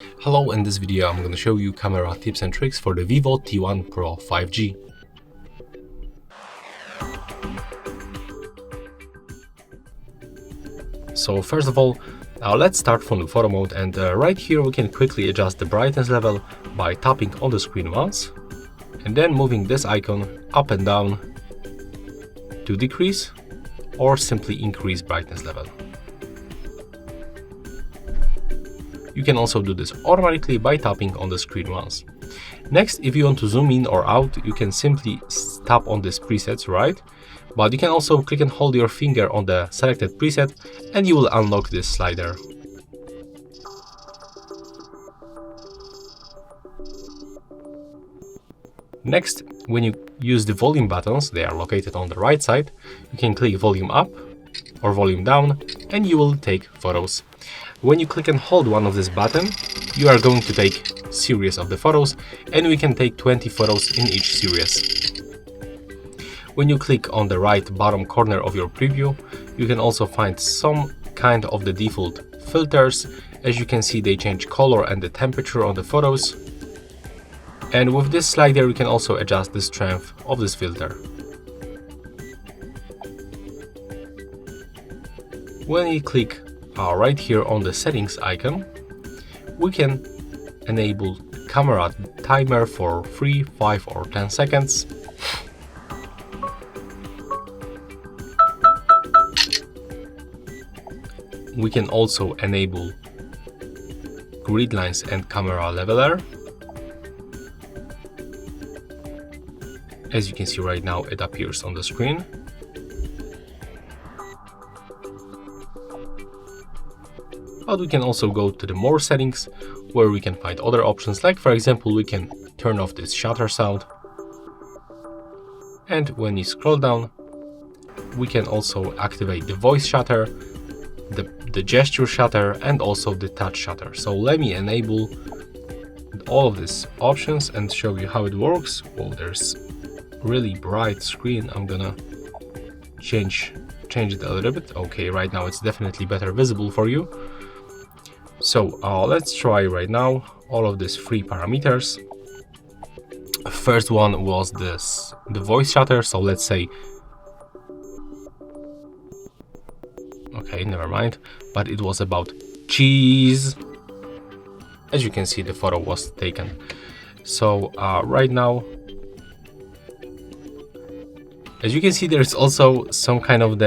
Hello, in this video I'm going to show you camera tips and tricks for the Vivo T1 Pro 5G. So first of all, let's start from the photo mode, and right here we can quickly adjust the brightness level by tapping on the screen once and then moving this icon up and down to decrease or simply increase brightness level. You can also do this automatically by tapping on the screen once. Next, if you want to zoom in or out, you can simply tap on this presets, right? But you can also click and hold your finger on the selected preset and you will unlock this slider. Next, when you use the volume buttons, they are located on the right side, you can click volume up or volume down and you will take photos. When you click and hold one of this button, you are going to take series of the photos, and we can take 20 photos in each series. When you click on the right bottom corner of your preview, you can also find some kind of the default filters. As you can see, they change color and the temperature on the photos. And with this slider, you can also adjust the strength of this filter. When you click right here on the settings icon, we can enable camera timer for 3, 5 or 10 seconds. We can also enable grid lines and camera leveler. As you can see right now, it appears on the screen. But we can also go to the more settings, where we can find other options, like for example we can turn off this shutter sound, and when you scroll down we can also activate the voice shutter, the gesture shutter and also the touch shutter. So let me enable all of these options and show you how it works. Well, there's really bright screen. I'm gonna change it a little bit. Okay, right now it's definitely better visible for you. So let's try right now all of these 3 parameters. First one was the voice shutter. So let's say, okay, never mind, but it was about cheese. As you can see, the photo was taken. So right now, as you can see, there's also some kind of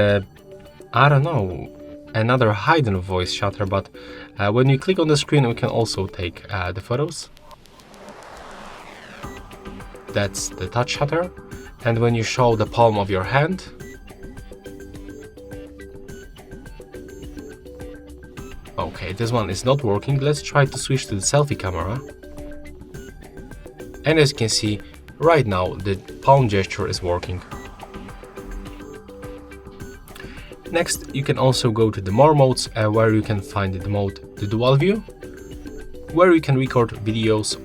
another hidden voice shutter, but when you click on the screen we can also take the photos. That's the touch shutter. And when you show the palm of your hand, okay, this one is not working. Let's try to switch to the selfie camera. And as you can see right now, the palm gesture is working. Next, you can also go to the more modes, where you can find the dual view, where you can record videos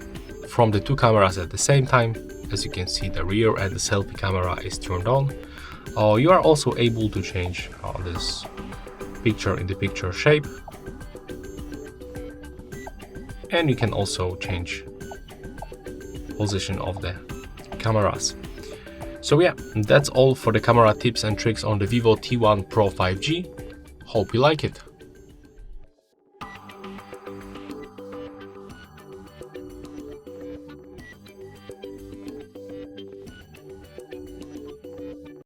from the 2 cameras at the same time. As you can see, the rear and the selfie camera is turned on. You are also able to change this picture in the picture shape, and you can also change position of the cameras. So yeah, that's all for the camera tips and tricks on the Vivo T1 Pro 5G. Hope you like it.